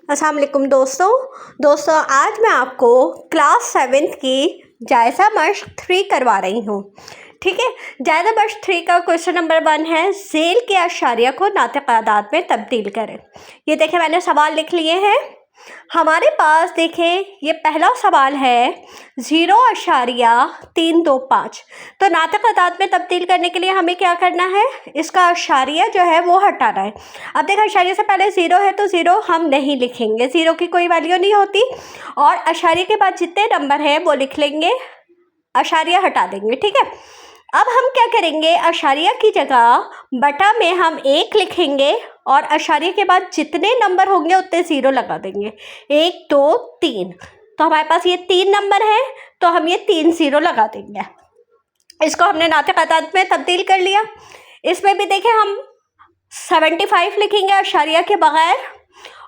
अस्सलाम वालेकुम दोस्तों आज मैं आपको क्लास 7th की जायज़ा मश्क 3 करवा रही हूँ। ठीक है, जायज़ा मश्क 3 का क्वेश्चन नंबर 1 है, ज़ेल के अशारिया को नातिक़ आदाद में तब्दील करें। ये देखें, मैंने सवाल लिख लिए हैं। हमारे पास देखें, ये पहला सवाल है 0.325। तो नातिक़ आदाद में तब्दील करने के लिए हमें क्या करना है, इसका अशारिया जो है वो हटाना है। अब देखो, अशारिया से पहले 0 है तो 0 हम नहीं लिखेंगे, 0 की कोई वैल्यू नहीं होती। और अशारिया के बाद जितने नंबर हैं वो लिख लेंगे, अशारिया हटा देंगे। ठीक है, अब हम क्या करेंगे, अशारिया की जगह बटा में हम 1 लिखेंगे और अशारिया के बाद जितने नंबर होंगे उतने 0 लगा देंगे। 1 2 3, तो हमारे पास ये 3 नंबर हैं तो हम ये 3 0 लगा देंगे। इसको हमने नातिक़ आदाद में तब्दील कर लिया। इसमें भी देखें, हम 75 लिखेंगे अशारिया के बगैर,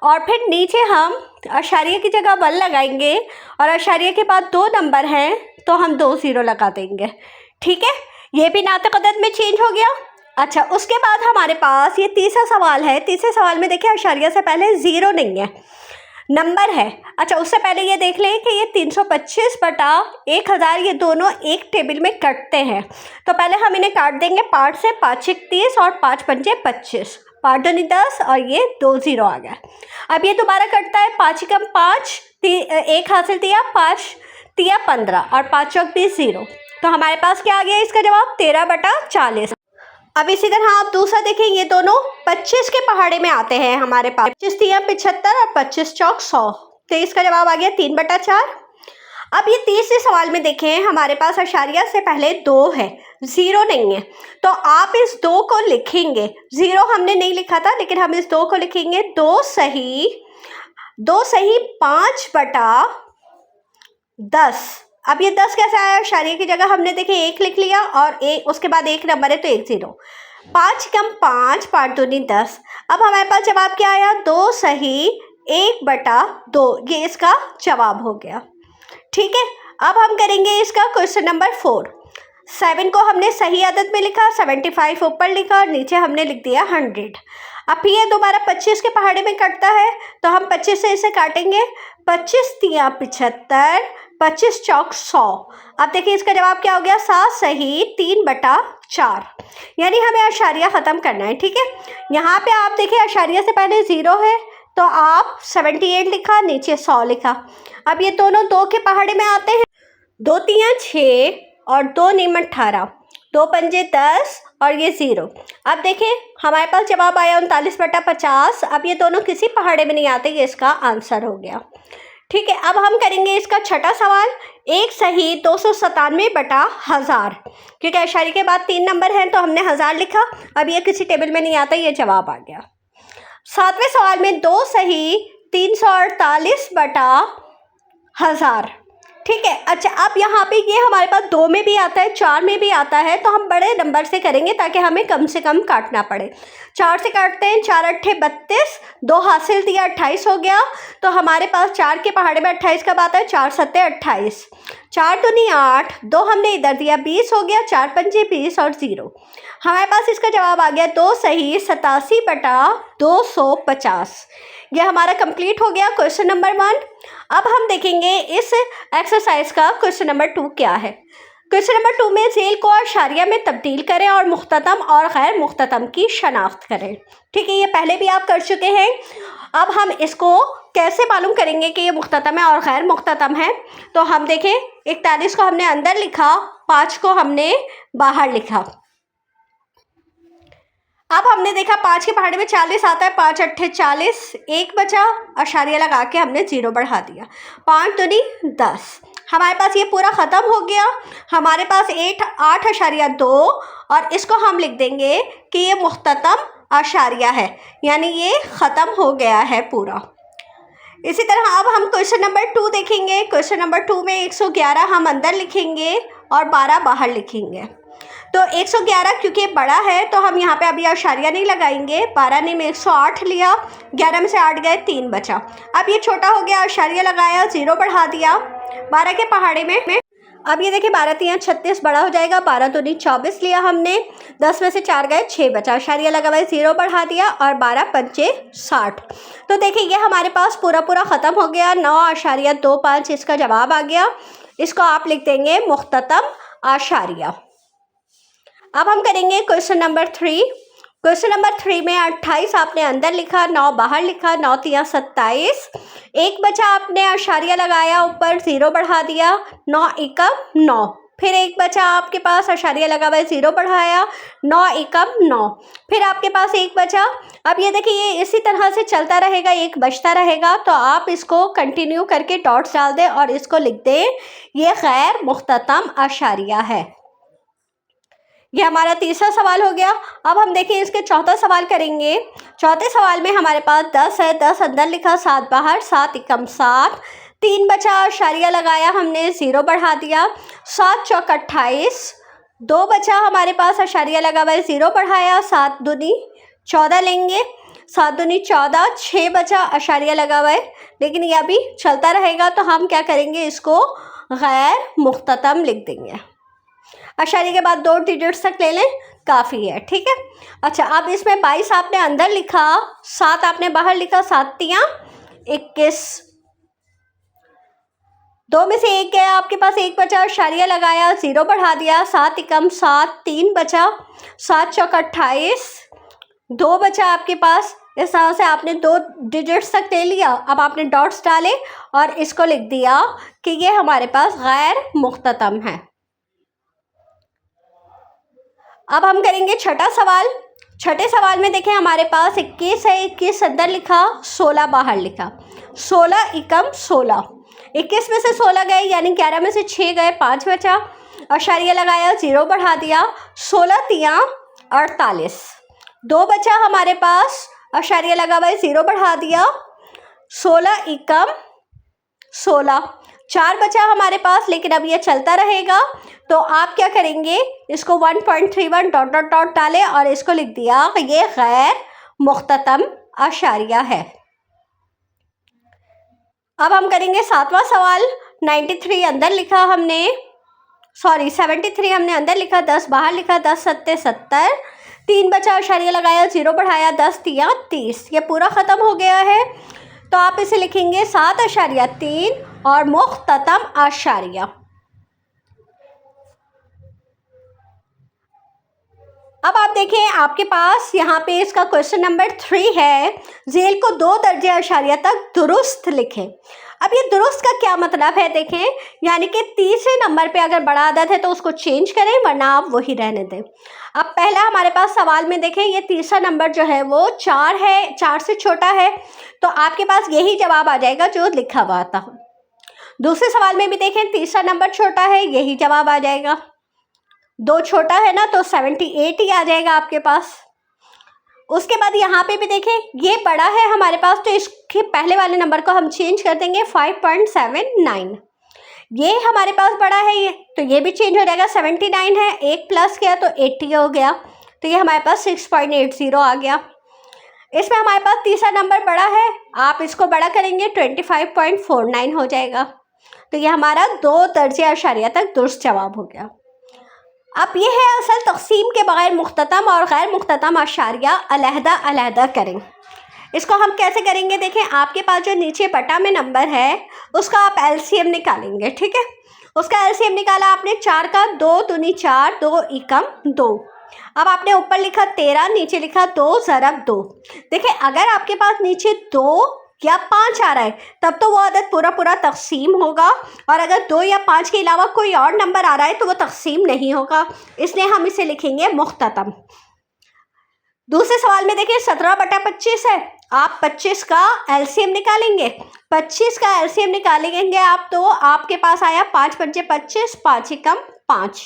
और फिर नीचे हम अशारिया की जगह 1 लगाएंगे और अशारिया के बाद 2 नंबर हैं तो हम 2 0 लगा देंगे। ठीक है, ये भी नातिक़ आदाद में चेंज हो गया। अच्छा, उसके बाद हमारे पास ये तीसरा सवाल है। तीसरे सवाल में देखिए, अशारिया से पहले 0 नहीं है, नंबर है। अच्छा, उससे पहले ये देख लें कि ये 325 बटा 1000 ये दोनों एक टेबल में कटते हैं। तो पहले हम इन्हें काट देंगे 5 से, 5 1 30 और 5 5 25, 5 2 10 और ये 2 0 आ गया। अब ये दोबारा कटता है, 5 कम 5, 1 हासिल दिया, 5 3 15 और 5 चौक 20 0। तो हमारे पास क्या आ गया इसका जवाब, 13/40। अब इसी तरह आप दूसरा देखें, ये दोनों 25 के पहाड़े में आते हैं हमारे पास, 25 3 75 और 25 चौक 100। तो इसका जवाब आ गया 3/4। अब ये तीसरे सवाल में देखें, हमारे पास अशारिया से पहले 2 है, 0 नहीं है। तो आप इस 2 को लिखेंगे, 0 हमने नहीं लिखा था लेकिन हम इस 2 को लिखेंगे 2 सही 5/10। अब ये 10 कैसे आया, अशारिया की जगह हमने देखे 1 लिख लिया और उसके बाद 1 नंबर है तो 1 0। 5 कम 5, 5 दूनी 10। अब हमारे पास जवाब क्या आया, 2 सही 1/2। ये इसका जवाब हो गया। ठीक है, अब हम करेंगे इसका क्वेश्चन नंबर 4। 7 को हमने सही अदद में लिखा, 75 ऊपर लिखा और नीचे हमने लिख दिया 100। अब फिर ये दोबारा 25 के पहाड़े में कटता है तो हम 25 से इसे काटेंगे, 25 3 75, 25 चौक 100। अब देखिए इसका जवाब क्या हो गया, 7 सही 3/4। यानी हमें अशारिया ख़त्म करना है। ठीक है, यहाँ पे आप देखिए अशारिया से पहले 0 है तो आप 78 लिखा, नीचे 100 लिखा। अब ये दोनों 2 के पहाड़े में आते हैं, 2 3 6 और 2 9 18, 2 5 10 और ये 0। अब देखें हमारे पास जवाब आया 39/50। अब ये दोनों किसी पहाड़े में नहीं आते, ये इसका आंसर हो गया। ठीक है, अब हम करेंगे इसका छठा सवाल, 1 सही 297/1000। क्योंकि अशारिया के बाद 3 नंबर हैं तो हमने 1000 लिखा। अब ये किसी टेबल में नहीं आता, ये जवाब आ गया। 7वें सवाल में 2 सही 348/1000। ठीक है, अच्छा अब यहाँ पे ये हमारे पास 2 में भी आता है, 4 में भी आता है, तो हम बड़े नंबर से करेंगे ताकि हमें कम से कम काटना पड़े। 4 से काटते हैं, 4 8 32, 2 हासिल दिया 28 हो गया। तो हमारे पास 4 के पहाड़े में 28 कब आता है, 4 7 28, 4 दूनी 8, 2 हमने इधर दिया 20 हो गया, 4 5 20 और 0। हमारे पास इसका जवाब आ गया 2 सही 87/250। यह हमारा कंप्लीट हो गया क्वेश्चन नंबर 1। अब हम देखेंगे इस एक्सरसाइज का क्वेश्चन नंबर 2 क्या है। क्वेश्चन नंबर 2 में ज़ेल को अशारिया में तब्दील करें और मुख्ततम और गैर मुख्ततम की शनाख्त करें। ठीक है, ये पहले भी आप कर चुके हैं। अब हम इसको कैसे मालूम करेंगे कि ये मुख्ततम है और गैर मुख्ततम है। तो हम देखें, 41 को हमने अंदर लिखा, 5 को हमने बाहर लिखा। अब हमने देखा 5 के पहाड़े में 40 आता है, 5 8 40, 1 बचा, अशारिया लगा के हमने 0 बढ़ा दिया, 5 दूनी 10। हमारे पास ये पूरा ख़त्म हो गया। हमारे पास 8.2 और इसको हम लिख देंगे कि ये मुख्ततम अशारिया है, यानी ये ख़त्म हो गया है पूरा। इसी तरह अब हम क्वेश्चन नंबर 2 देखेंगे। क्वेश्चन नंबर 2 में 111 हम अंदर लिखेंगे और 12 बाहर लिखेंगे। तो 111 क्योंकि बड़ा है तो हम यहाँ पे अभी अशारिया नहीं लगाएंगे। 12 ने में 108 लिया, 11 में से 8 गए, 3 बचा। अब ये छोटा हो गया, अशारिया लगाया, 0 बढ़ा दिया 12 के पहाड़े में। अब ये देखिए 12 तियाँ 36 बड़ा हो जाएगा, 12 दूनी 24 लिया हमने, 10 में से 4 गए 6 बचा, अशारिया लगा हुआ है 0 बढ़ा दिया और 12 पंचे 60। तो देखिए ये हमारे पास पूरा ख़त्म हो गया, 9.25 इसका जवाब आ गया। इसको आप लिख देंगे मुख्ततम आशारिया। अब हम करेंगे क्वेश्चन नंबर 3। क्वेश्चन नंबर 3 में 28 आपने अंदर लिखा, 9 बाहर लिखा, 9 तियाँ 27, एक बचा आपने आशारिया लगाया, ऊपर 0 बढ़ा दिया, 9 एकम 9, फिर एक बचा आपके पास आशारिया लगा हुआ है 0 बढ़ाया, 9 एकम 9, फिर आपके पास एक बचा। अब ये देखिए ये इसी तरह से चलता रहेगा, एक बचता रहेगा, तो आप इसको कंटिन्यू करके डॉट्स डाल दें और इसको लिख दें ये गैर मुख्ततम आशारिया है। ये हमारा तीसरा सवाल हो गया। अब हम देखिए इसके चौथा सवाल करेंगे। चौथे सवाल में हमारे पास 10 है, 10 अंदर लिखा, 7 बाहर, 7 एकम 7, 3 बचा, आशारिया लगाया हमने, 0 बढ़ा दिया, 7 चौक 28, 2 बचा हमारे पास, आशारिया लगा हुआ है 0 बढ़ाया, 7 दूनी 14 लेंगे, 7 दूनी 14, 6 बचा, आशारिया लगा हुआ है, लेकिन ये अभी चलता रहेगा, तो हम क्या करेंगे इसको गैर मुख्ततम लिख देंगे। आशारिया के बाद 2 डिजिट्स तक ले लें, काफ़ी है, ठीक है। अच्छा, अब इसमें 22 आपने अंदर लिखा, 7 आपने बाहर लिखा, 7 तियाँ 21, 2 में से 1 गया आपके पास, 1 बचा, आशारिया लगाया, 0 बढ़ा दिया, 7 एकम 7, 3 बचा, 7 चौक 28, 2 बचा आपके पास। इस तरह से आपने 2 डिजिट्स तक ले लिया। अब आपने डॉट्स डाले और इसको लिख दिया कि ये हमारे पास गैर मुख्ततम है। अब हम करेंगे छठा सवाल। छठे सवाल में देखें हमारे पास 21 है, 21 अंदर लिखा, 16 बाहर लिखा, 16 एकम 16, 21 में से 16 गए यानी 11 में से 6 गए, 5 बचा, आशारिया लगाया, 0 बढ़ा दिया, 16 तियाँ 48, 2 बचा हमारे पास, आशारिया लगा हुआ है, 0 बढ़ा दिया, 16 एकम 16, 4 बचा हमारे पास, लेकिन अब ये चलता रहेगा, तो आप क्या करेंगे इसको 1.31 डॉट डॉट डॉट डालें और इसको लिख दिया ये गैर मुख्ततम आशारिया है। अब हम करेंगे 7वां सवाल। 93 अंदर लिखा हमने, 73 हमने अंदर लिखा, 10 बाहर लिखा, 10 सत्ते 70, 3 बचा, आशारिया लगाया, 0 बढ़ाया, 10 तियाँ 30, ये पूरा ख़त्म हो गया है। तो आप इसे लिखेंगे 7.3 और मुख्ततम आशारिया। अब आप देखें आपके पास यहाँ पे इसका क्वेश्चन नंबर 3 है, झेल को 2 दर्जे आशारिया तक दुरुस्त लिखें। अब ये दुरुस्त का क्या मतलब है देखें, यानी कि तीसरे नंबर पे अगर बड़ा अदद है तो उसको चेंज करें, वरना आप वही रहने दें। अब पहला हमारे पास सवाल में देखें ये तीसरा नंबर जो है वो 4 है, 4 से छोटा है, तो आपके पास यही जवाब आ जाएगा जो लिखा हुआ था। दूसरे सवाल में भी देखें तीसरा नंबर छोटा है, यही जवाब आ जाएगा। 2 छोटा है ना, तो 78 ही आ जाएगा आपके पास। उसके बाद यहाँ पे भी देखें ये बड़ा है हमारे पास, तो इसके पहले वाले नंबर को हम चेंज कर देंगे 5.79। ये हमारे पास बड़ा है, ये तो ये भी चेंज हो जाएगा, 79 है, 1 प्लस किया तो 80 हो गया, तो ये हमारे पास 6.80 आ गया। इसमें हमारे पास तीसरा नंबर बड़ा है, आप इसको बड़ा करेंगे 25.49 हो जाएगा, तो ये हमारा 2 दर्जे आशारिया तक दुरुस्त जवाब हो गया। अब ये है असल तकसीम के बगैर मुख्ततम और गैर मुख्ततम आशारिया अलहदा अलहदा करें। इसको हम कैसे करेंगे देखें, आपके पास जो नीचे बटा में नंबर है उसका आप एलसीएम निकालेंगे, ठीक है। उसका एलसीएम निकाला आपने, 4 का 2 दूनी 4, 2 एकम 2। अब आपने ऊपर लिखा 13, नीचे लिखा 2 ज़रब 2। देखिए अगर आपके पास नीचे 2 या 5 आ रहा है तब तो वो अदद पूरा तकसीम होगा, और अगर 2 या 5 के अलावा कोई और नंबर आ रहा है तो वो तकसीम नहीं होगा, इसलिए हम इसे लिखेंगे मुख्ततम। दूसरे सवाल में देखिए 17/25 है, आप 25 का एलसीएम निकालेंगे, 25 का एलसीएम निकालेंगे आप, तो आपके पास आया 5 पंचे 25, 5 एकम 5।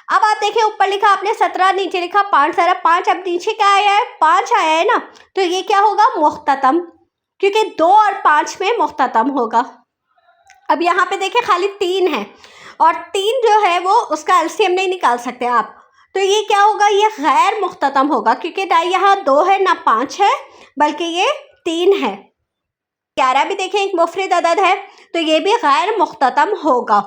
अब आप देखिए ऊपर लिखा आपने 17, नीचे लिखा 5 ज़रब 5, अब नीचे क्या आया है 5 आया है ना, तो ये क्या होगा मुख्ततम, क्योंकि 2 और 5 में मुख्ततम होगा। अब यहाँ पे देखिए खाली 3 है और 3 जो है वो उसका एलसीएम नहीं निकाल सकते आप, तो ये क्या होगा, ये गैर मुख्ततम होगा, क्योंकि ना यहाँ 2 है ना 5 है, बल्कि ये 3 है। 11 भी देखें एक मुफरद अदद है, तो ये भी गैर मुख्ततम होगा।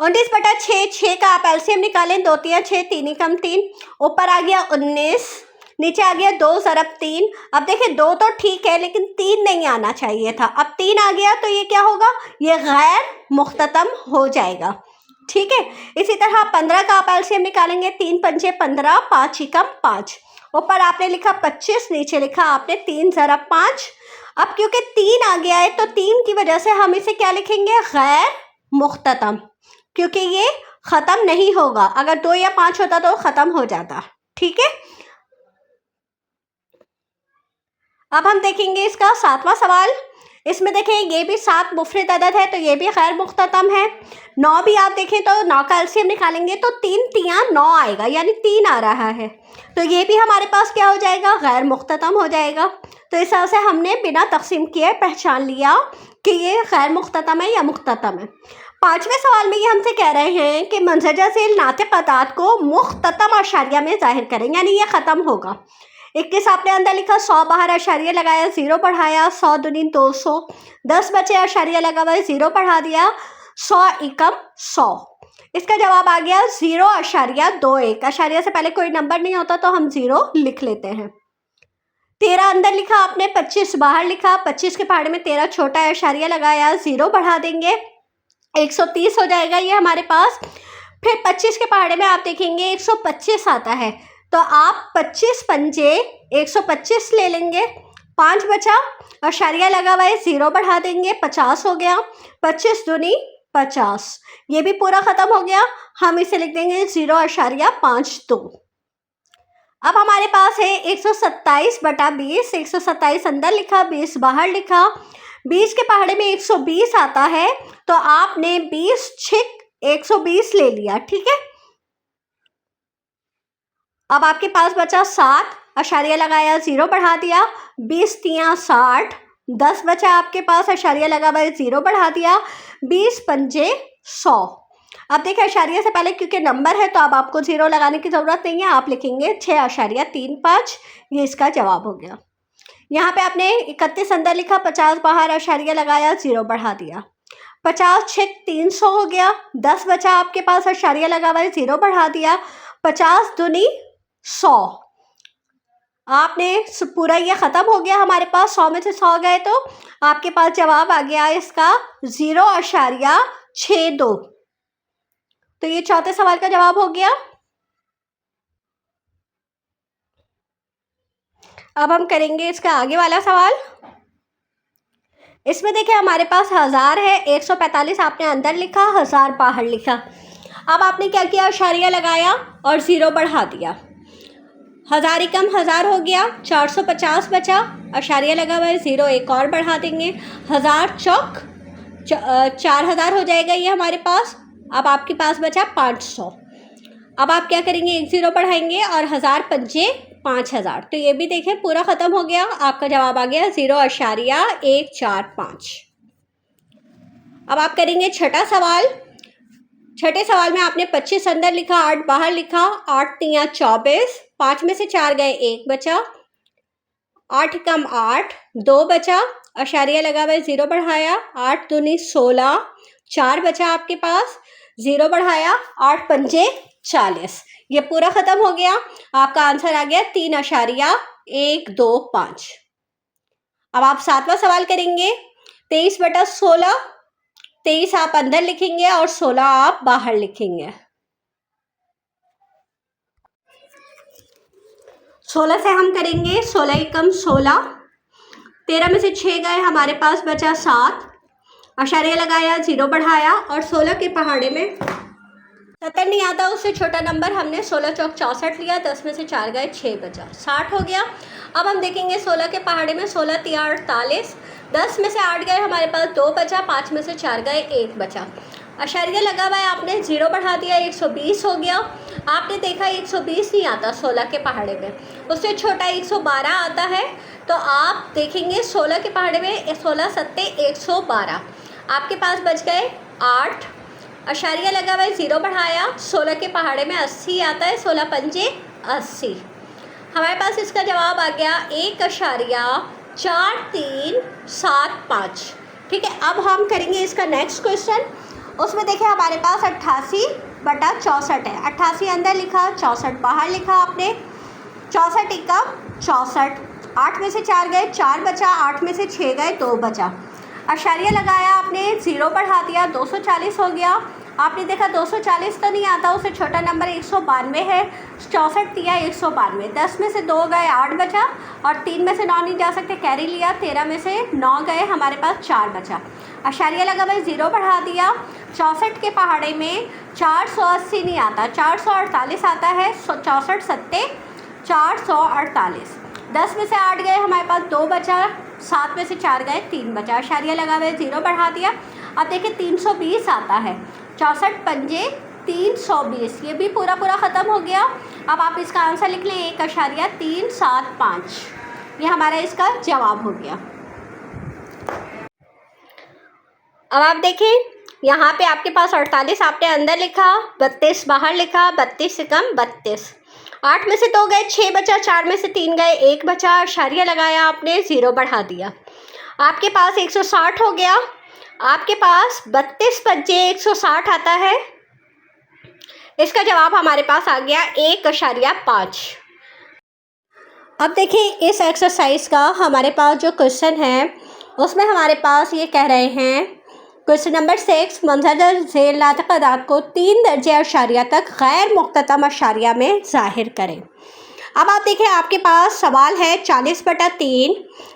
19/6, 6 का आप एलसीएम निकालें, 2 तिया 6, 3 एकम 3, ऊपर आ गया 19, नीचे आ गया 2 ज़रब 3। अब देखिए 2 तो ठीक है लेकिन 3 नहीं आना चाहिए था, अब 3 आ गया तो ये क्या होगा, ये गैर मुख्ततम हो जाएगा। ठीक है, इसी तरह 15 का आप एलसीएम निकालेंगे, 3 पंजे 15, 5 एकम 5, ऊपर आपने लिखा 25, नीचे लिखा आपने 3 ज़रब 5। अब क्योंकि 3 आ गया है तो 3 की वजह से हम इसे क्या लिखेंगे, गैर मुख्ततम, क्योंकि ये ख़त्म नहीं होगा। अगर 2 या 5 होता तो ख़त्म हो जाता। ठीक है, अब हम देखेंगे इसका 7वां सवाल। इसमें देखें ये भी 7 मुफरद अदद है तो ये भी गैर मुख्ततम है। 9 भी आप देखें तो 9 का एलसीएम निकालेंगे तो 3 तियाँ 9 आएगा, यानी 3 आ रहा है, तो ये भी हमारे पास क्या हो जाएगा, गैर मुख्ततम हो जाएगा। तो इस तरह से हमने बिना तकसीम किए पहचान लिया कि ये गैर मुख्ततम है या मुख्ततम है। 5वें सवाल में ये हमसे कह रहे हैं कि मंजर झील नातिक अदाद को मुख्ततम अशारिया में जाहिर करें, यानी ये ख़त्म होगा। 21 आपने अंदर लिखा, 100 बाहर अशारिया लगाया, 0 बढ़ाया, 100 दूनी 200, 10 बचे अशारिया लगा हुआ है, 0 बढ़ा दिया, 100 एकम 100। इसका जवाब आ गया 0.21। अशारिया से पहले कोई नंबर नहीं होता तो हम 0 लिख लेते हैं। 13 अंदर लिखा आपने, 25 बाहर लिखा, 25 के पहाड़े में 13 छोटा है, अशारिया लगाया, 0 बढ़ा देंगे, 130 हो जाएगा ये हमारे पास। फिर 25 के पहाड़े में आप देखेंगे 125 आता है, तो आप 25 पंजे 125 ले लेंगे, 5 बचा, अशारिया लगा हुआ है, 0 बढ़ा देंगे, 50 हो गया, 25 दूनी 50, ये भी पूरा ख़त्म हो गया। हम इसे लिख देंगे 0.52। अब हमारे पास है 127/20, 127 अंदर लिखा, 20 बाहर लिखा, 20 के पहाड़े में 120 आता है, तो आपने 20 छिक 120 ले लिया। ठीक है, अब आपके पास बचा 7, अशारिया लगाया, 0 बढ़ा दिया, 20 तियाँ 60, 10 बचा आपके पास, अशारिया लगा हुआ है, 0 बढ़ा दिया, 20 पंजे 100। अब देखिए अशारिया से पहले क्योंकि नंबर है तो अब आपको 0 लगाने की ज़रूरत नहीं है, आप लिखेंगे 6.35, ये इसका जवाब हो गया। यहाँ पे आपने 31 अंदर लिखा, 50 बाहर, अशारिया लगाया, 0 बढ़ा दिया, 50 छिक 300 हो गया, 10 बचा आपके पास, अशारिया लगा हुआ है, 0 बढ़ा दिया, 50 दूनी 100। आपने पूरा ये ख़त्म हो गया हमारे पास, 100 में से 100 गए तो आपके पास जवाब आ गया इसका 0.62। तो ये चौथे सवाल का जवाब हो गया। अब हम करेंगे इसका आगे वाला सवाल। इसमें देखिए हमारे पास 1000 है, 145 आपने अंदर लिखा, 1000 बाहर लिखा। अब आपने क्या किया, अशारिया लगाया और 0 बढ़ा दिया, 1000 एकम 1000 हो गया, 450 बचा, अशारिया लगा हुआ है, 0 एक और बढ़ा देंगे, 1000 चौक 4000 हो जाएगा ये हमारे पास। अब आपके पास बचा 500। अब आप क्या करेंगे, 1 0 बढ़ाएंगे और 1000 पंजे 5000, तो ये भी देखें पूरा ख़त्म हो गया। आपका जवाब आ गया 0.145। अब आप करेंगे छठा सवाल। छठे सवाल में आपने 25 अंदर लिखा, 8 बाहर लिखा, 8 तियाँ 24, 5 में से 4 गए, 1 बचा, 8 कम 8, 2 बचा, अशारिया लगा हुआ है, 0 बढ़ाया, 8 दूनी 16, 4 बचा आपके पास, 0 बढ़ाया, 8 पंजे 40, ये पूरा ख़त्म हो गया। आपका आंसर आ गया 3.125। अब आप 7वां सवाल करेंगे, 23/16, 23 आप अंदर लिखेंगे और 16 आप बाहर लिखेंगे। 16 से हम करेंगे 16 एकम 16, 13 में से 6 गए, हमारे पास बचा 7, अशारिया लगाया, 0 बढ़ाया और 16 के पहाड़े में 70 नहीं आता, उससे छोटा नंबर हमने 16 चौक 64 लिया, 10 में से 4 गए, 6 बचा, 60 हो गया। अब हम देखेंगे 16 के पहाड़े में 16 तिया 48, 10 में से 8 गए, हमारे पास 2 बचा, 5 में से 4 गए, 1 बचा, अशारिया लगा हुआ है, आपने 0 बढ़ा दिया, 120 हो गया। आपने देखा 120 नहीं आता 16 के पहाड़े में, उससे छोटा 112 आता है, तो आप देखेंगे 16 के पहाड़े में 16 सत्ते 112, आपके पास बच गए 8, अशारिया लगा हुआ है, 0 बढ़ाया, 16 के पहाड़े में 80 आता है, 16 पंजे 80, हमारे पास इसका जवाब आ गया 1.4375। ठीक है, अब हम करेंगे इसका नेक्स्ट क्वेश्चन। उसमें देखिए हमारे पास 88/64 है। 88 अंदर लिखा, 64 बाहर लिखा आपने। 64 एकम 64, 8 में से 4 गए, 4 बचा, 8 में से 6 गए, 2 बचा। अशारिया लगाया आपने, 0 बढ़ा दिया, 240 हो गया। आपने देखा 240 तो नहीं आता, उससे छोटा नंबर 192 है। 64 दिया 192, 10 में से 2 गए, 8 बचा, और 3 में से 9 नहीं जा सकते, कैरी लिया, 13 में से 9 गए, हमारे पास 4 बचा। अशारिया लगा भाई, 0 बढ़ा दिया। 64 के पहाड़े में 480 नहीं आता, 448 आता है। 64 सत्ते 448, 10 में से 8 गए, हमारे पास 2 बचा, 7 में से 4 गए, 3 बचा। अशारिया लगा हुआ है, 0 बढ़ा दिया। अब देखिए 320 आता है, 64 पंजे 320, ये भी पूरा ख़त्म हो गया। अब आप इसका आंसर लिख लें 1.375, ये हमारा इसका जवाब हो गया। अब आप देखें यहाँ पे आपके पास 48 आपने अंदर लिखा, 32 बाहर लिखा, 32 से कम 32, 8 में से 2 गए, 6 बचा, 4 में से 3 गए, 1 बचा। अशारिया लगाया आपने, 0 बढ़ा दिया, आपके पास 160 हो गया। आपके पास 32 पंजे 160 आता है, इसका जवाब हमारे पास आ गया 1.5। अब देखिए इस एक्सरसाइज का हमारे पास जो क्वेश्चन है उसमें हमारे पास ये कह रहे हैं, क्वेश्चन नंबर 6, मंजर झेल नातिक़ अदाद को 3 दर्जे अशारिया तक गैर मुख्ततम अशारिया में ज़ाहिर करें। अब आप देखिए आपके पास सवाल है 40/3,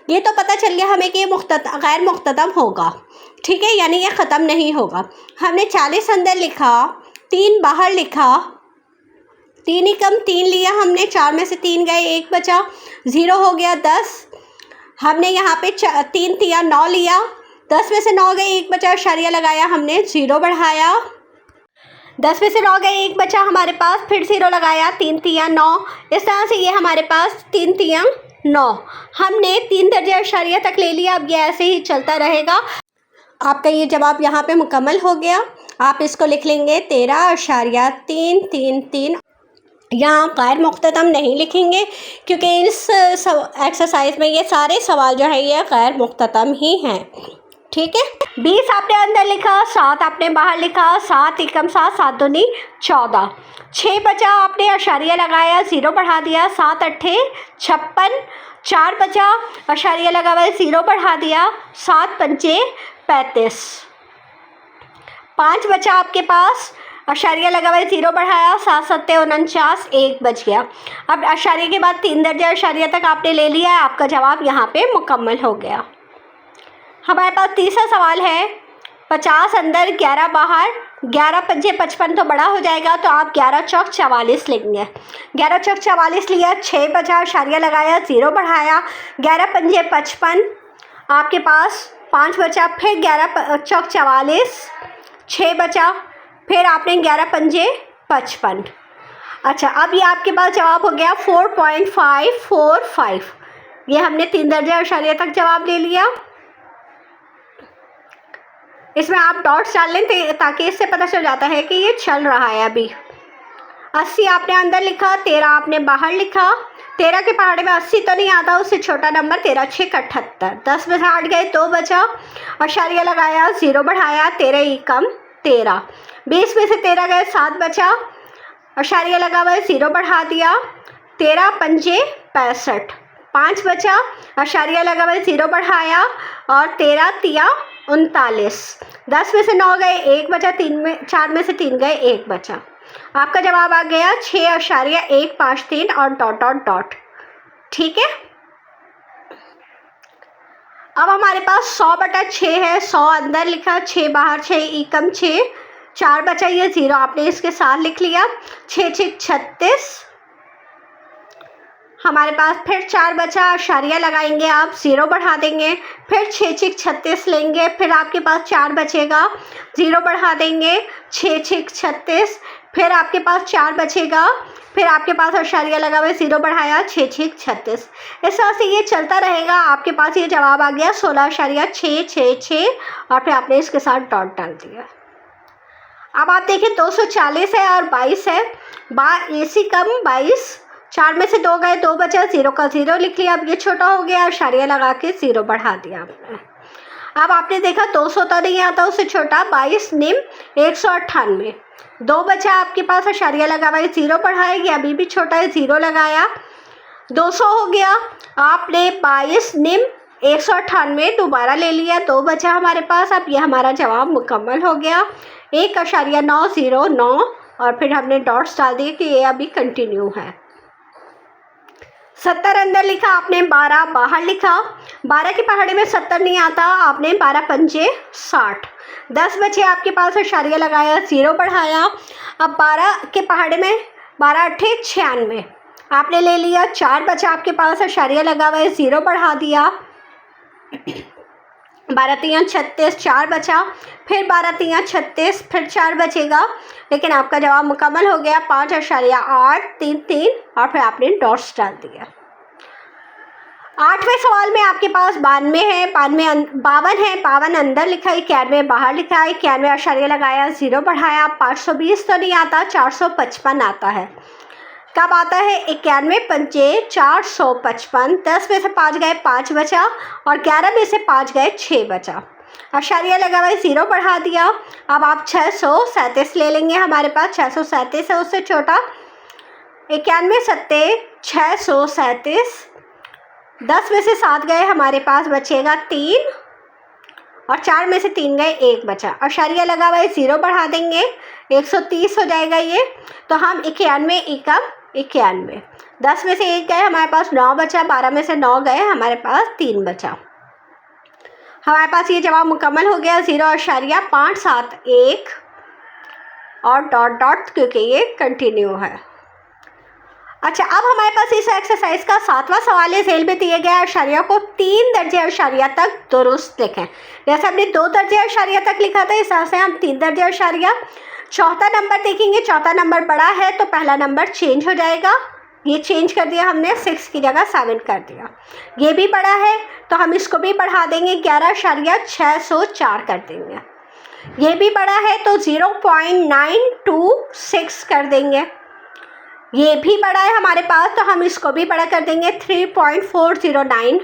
ये तो पता चल गया हमें कि ये गैर मुख्ततम होगा, ठीक है, यानी ये ख़त्म नहीं होगा। हमने 40 अंदर लिखा, 3 बाहर लिखा, 3 एकम 3 लिया हमने, 4 में से 3 गए, 1 बचा, 0 हो गया। 10 हमने यहाँ पे 3 तिया 9 लिया, 10 में से 9 गए, 1 बचा। अशारिया लगाया हमने, 0 बढ़ाया, 10 में से 9 गए, 1 बचा हमारे पास, फिर 0 लगाया, 3 तिया 9, इस तरह से ये हमारे पास 3 तिया 9, हमने 3 दर्जे अशारिया तक ले लिया। अब ये ऐसे ही चलता रहेगा। आपका ये जवाब यहाँ पे मुकम्मल हो गया। आप इसको लिख लेंगे 13.333। यहाँ गैर मुख्ततम नहीं लिखेंगे क्योंकि इस एक्सरसाइज में ये सारे सवाल जो है ये गैर मुख्ततम ही हैं, ठीक है। 20 आपने अंदर लिखा, 7 आपने बाहर लिखा, 7 एकम 7, 7 दूनी 14, 6 बचा, आपने अशारिया लगाया, 0 बढ़ा दिया, 7 अट्ठे 56, 4 बचा, अशारिया लगा हुआ, 0 बढ़ा दिया, 7 पंचे 35, 5 बचा आपके पास, अशारिया लगा हुआ, 0 बढ़ाया, 7 सत्ते 49, 1 बच गया। अब अशारिया के बाद 3 दर्जे अशारिया तक आपने ले लिया है, आपका जवाब यहाँ पे मुकम्मल हो गया। हमारे पास तीसरा सवाल है, 50 अंदर 11 बाहर, 11 पंजे 55 तो बड़ा हो जाएगा, तो आप 11 चौक 44 लेंगे। 11 चौक 44 लिया, 6 बचा, अशारिया लगाया, 0 बढ़ाया, 11 पंजे 55, आपके पास 5 बचा, फिर 11 चौक 44, 6 बचा, फिर आपने 11 पंजे 55। अच्छा, अब ये आपके पास जवाब हो गया 4.545, ये हमने 3 दर्जे अशारिया तक जवाब ले लिया। इसमें आप डॉट्स डाल लें ताकि इससे पता चल जाता है कि ये चल रहा है अभी। 80 आपने अंदर लिखा, 13 आपने बाहर लिखा, 13 के पहाड़े में 80 तो नहीं आता, उससे छोटा नंबर 13 6 78, 10 में से 8 गए, 2 बचा, अशारिया लगाया, 0 बढ़ाया, 13 एकम 13, 20 में से 13 गए, 7 बचा, अशारिया लगा हुआ है, 0 बढ़ा दिया, 13 पंजे 65, 5 बचा, अशारिया लगा हुआ है, 0 बढ़ाया, और 13 तिया 39, 10 में से 9 गए, 1 बचा, 4 में से 3 गए, 1 बचा। आपका जवाब आ गया 6.153 और डॉट डॉट डॉट, ठीक है। अब हमारे पास 100/6 है, 100 अंदर लिखा, 6 बाहर, 6 एकम 6, 4 बचा, ये 0 आपने इसके साथ लिख लिया, 6 6 36, हमारे पास फिर 4 बचा, अशारिया लगाएंगे आप, 0 बढ़ा देंगे, फिर 6 6 36 लेंगे, फिर आपके पास 4 बचेगा, 0 बढ़ा देंगे, 6 6 36, फिर आपके पास 4 बचेगा, फिर आपके पास अशारिया लगा हुआ है, 0 बढ़ाया, 6 6 36, इस तरह से ये चलता रहेगा। आपके पास ये जवाब आ गया 16.666 और फिर आपने इसके साथ डॉट डाल दिया। अब आप देखिए 240 है और 22 है, इसी कम 22, 4 में से 2 गए, 2 बचा, 0 का 0 लिख लिया। अब ये छोटा हो गया, अशारिया लगा के 0 बढ़ा दिया आपने। अब आपने देखा 200 तो नहीं आता, उससे छोटा 22 निम 198, 2 बचा आपके पास, अशारिया लगा हुआ है, 0 बढ़ाएगी, अभी भी छोटा है, 0 लगाया, 200 हो गया। आपने 22 निम 198 दोबारा ले लिया, 2 बचा हमारे पास। अब ये हमारा जवाब मुकम्मल हो गया, 1.909 और फिर हमने डॉट्स डाल दिए कि ये अभी कंटिन्यू है। 70 अंदर लिखा आपने, 12 बाहर लिखा। 12 के पहाड़े में 70 नहीं आता, आपने 12 पंजे 60, 10 बचे आपके पास, अशारिया लगाया, 0 बढ़ाया। अब 12 के पहाड़े में 12 अट्ठे 96 आपने ले लिया, 4 बचा आपके पास, अशारिया लगा हुआ है, 0 बढ़ा दिया, 12 तियाँ 36, 4 बचा, फिर 12 तियाँ 36, फिर 4 बचेगा, लेकिन आपका जवाब मुकम्मल हो गया, 5.833 और फिर आपने डॉट्स डाल दिया। 8वें सवाल में आपके पास 92 है, 52 है, 52 अंदर लिखा है, 91 बाहर लिखा है, 91 अशारिया लगाया, 0 बढ़ाया, 520 तो नहीं आता, 455 आता है। कब आता है? 91 पंजे 455, 10 में से 5 गए 5 बचा, और 11 में से 5 गए 6 बचा, अशारिया लगा हुआ है, 0 बढ़ा दिया। अब आप 637 ले लेंगे, हमारे पास 637 है, उससे छोटा, 91 सत्ते 637, 10 में से 7 गए, हमारे पास बचेगा 3, और 4 में से 3 गए, 1 बचा, अशारिया लगा हुआ है, 0 बढ़ा देंगे, 130 हो जाएगा ये। तो हम 91 एकम 91, 10 में से 1 गए, हमारे पास 9 बचा, 12 में से 9 गए, हमारे पास 3 बचा। हमारे पास ये जवाब मुकम्मल हो गया, 0.571 और डॉट डॉट, क्योंकि ये कंटिन्यू है। अच्छा, अब हमारे पास इस एक्सरसाइज का 7वां सवाल है, सेल में दिए गया अशारिया को 3 दर्जे अशारिया तक दुरुस्त लिखें। जैसे हमने 2 दर्जे अशारिया तक लिखा था, इस तरह से हम 3 दर्जे अशारिया। चौथा नंबर देखेंगे, चौथा नंबर बड़ा है तो पहला नंबर चेंज हो जाएगा, ये चेंज कर दिया हमने, 6 की जगह 7 कर दिया। ये भी बड़ा है तो हम इसको भी बढ़ा देंगे, 11.604 कर देंगे। ये भी बड़ा है तो 0.926 कर देंगे। ये भी बड़ा है हमारे पास तो हम इसको भी बड़ा कर देंगे, 3.409।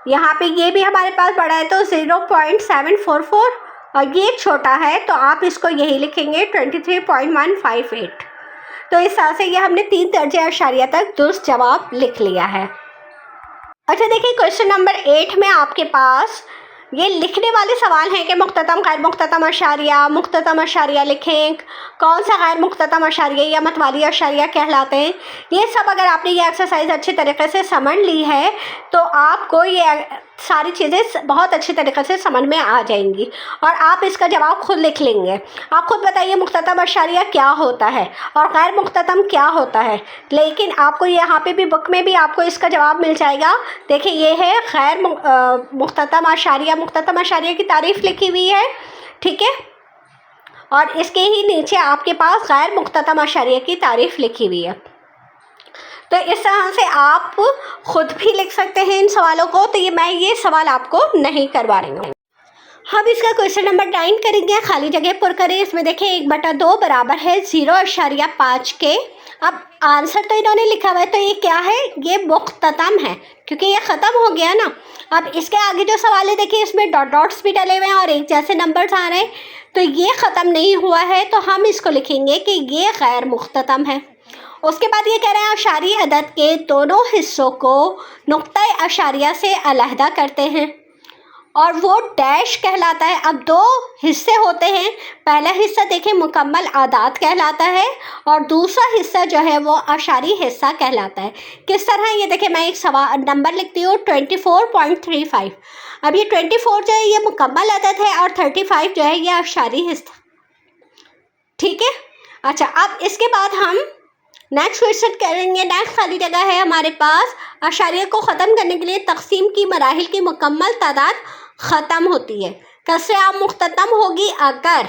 यहाँ पे ये भी हमारे पास बड़ा है तो 0.744, और ये छोटा है तो आप इसको यही लिखेंगे 23.158। तो इस तरह से ये हमने 3 दर्जे अशारिया तक दुरुस्त जवाब लिख लिया है। अच्छा देखिए, क्वेश्चन नंबर 8 में आपके पास ये लिखने वाले सवाल हैं कि मुख्ततम गैर मुख्ततम अशारिया लिखें, कौन सा गैर मुख्ततम अशारिया या मतवाली अशारिया कहलाते हैं। ये सब अगर आपने ये एक्सरसाइज अच्छी तरीके से समझ ली है तो आपको ये सारी चीज़ें बहुत अच्छी तरीके से समझ में आ जाएंगी और आप इसका जवाब खुद लिख लेंगे। आप खुद बताइए मुख्ततम अशारिया क्या होता है और गैर मुख्ततम क्या होता है। लेकिन आपको यहाँ पे भी बुक में भी आपको इसका जवाब मिल जाएगा। देखिए, ये है गैर मुख्ततम अशारिया की तारीफ़ लिखी हुई है, ठीक है, और इसके ही नीचे आपके पास गैर मुख्ततम अशारिया की तारीफ़ लिखी हुई है। तो इस तरह से आप खुद भी लिख सकते हैं इन सवालों को। तो मैं ये सवाल आपको नहीं करवा रही हूँ। हम इसका क्वेश्चन नंबर 9 करेंगे, खाली जगह पुर करें। इसमें देखें 1/2 बराबर है 0.5 के। अब आंसर तो इन्होंने लिखा हुआ है, तो ये क्या है? ये मुख्ततम है क्योंकि ये ख़त्म हो गया ना। अब इसके आगे जो सवाल है देखिए, इसमें डॉट डॉट्स भी डले हुए हैं और एक जैसे नंबर्स आ रहे हैं, तो ये ख़त्म नहीं हुआ है, तो हम इसको लिखेंगे कि ये गैर मुख्ततम है। उसके बाद ये कह रहे हैं अशारी अदद के दोनों हिस्सों को नुक्ता अशारिया से अलहदा करते हैं और वो डैश कहलाता है। अब 2 हिस्से होते हैं, पहला हिस्सा देखें मुकम्मल आदाद कहलाता है और दूसरा हिस्सा जो है वो अशारी हिस्सा कहलाता है। किस तरह? ये देखें, मैं एक सवाल नंबर लिखती हूँ 24.35। अब ये 24 जो है ये मुकम्मल अदद है और 35 जो है ये अशारी हिस्सा, ठीक है। अच्छा, अब इसके बाद हम नेक्स्ट क्वेश्चन करेंगे। नेक्स्ट खाली जगह है हमारे पास, अशारिया को ख़त्म करने के लिए तकसीम की मराहिल की मुकम्मल तादाद ख़त्म होती है। कसरे आम मुख्ततम होगी अगर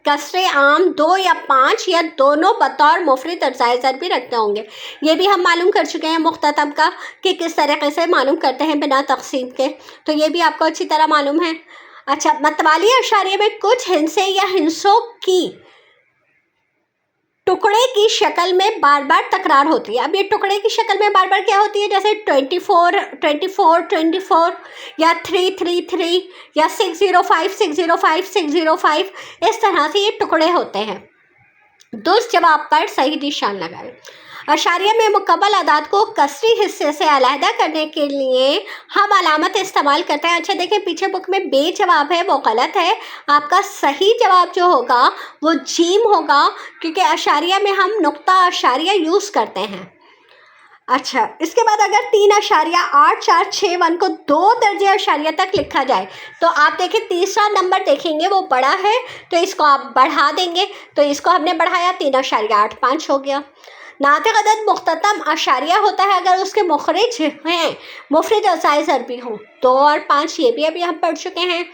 कसरे आम 2 या 5 या दोनों बतौर मुफरद और जायज़र भी रखते होंगे। ये भी हम मालूम कर चुके हैं मुख्ततम का कि किस तरीके से मालूम करते हैं बिना तकसीम के, तो ये भी आपको अच्छी तरह मालूम है। अच्छा, मतवाली अशारिया में कुछ हिस्से या हिस्सों की टुकड़े की शक्ल में बार बार तकरार होती है। अब ये टुकड़े की शक्ल में बार बार क्या होती है, जैसे 24 24 24 या 333 या 605 605 605, इस तरह से ये टुकड़े होते हैं। दुरुस्त जवाब पर सही निशान लगाएं। अशारिया में मुकम्मल अदाद को कसरी हिस्से से अलहदा करने के लिए हम अलामत इस्तेमाल करते हैं। अच्छा देखिए, पीछे बुक में बे जवाब है वो गलत है। आपका सही जवाब जो होगा वो जीम होगा, क्योंकि अशारिया में हम नुक्ता अशारिया यूज़ करते हैं। अच्छा, इसके बाद अगर 3.846 को 2 दर्जे अशारिया तक लिखा जाए तो आप देखिए तीसरा नंबर देखेंगे वो बड़ा है, तो इसको आप बढ़ा देंगे। तो इसको हमने बढ़ाया, 3.85 हो गया। नातिक अदद मुख्ततम अशारिया होता है अगर उसके मुखरिज हैं मुफरद और ज़ायद ज़रबी हों। 2 और 5 ये भी अभी हम पढ़ चुके हैं।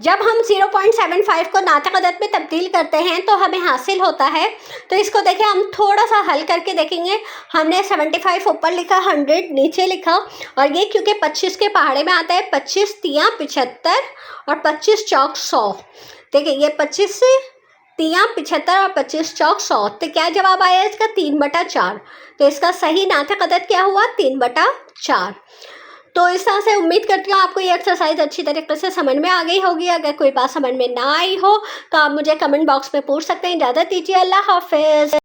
जब हम 0.75 को नातिक अदद में तब्दील करते हैं तो हमें हासिल होता है। तो इसको देखिए, हम थोड़ा सा हल करके देखेंगे। हमने 75 ऊपर लिखा, 100 नीचे लिखा, और ये क्योंकि 25 के पहाड़े में आता है, 25 तियाँ 75 और 25 चौक 100। देखिए ये 25 से तियाँ 75 और 25 चौक 100, तो क्या जवाब आया इसका 3/4। तो इसका सही नातिक अदद क्या हुआ, 3/4। तो इस तरह से उम्मीद करती हूँ आपको ये एक्सरसाइज अच्छी तरीके से समझ में आ गई होगी। अगर कोई बात समझ में ना आई हो तो आप मुझे कमेंट बॉक्स में पूछ सकते हैं। इजाज़त दीजिए, अल्लाह हाफिज़।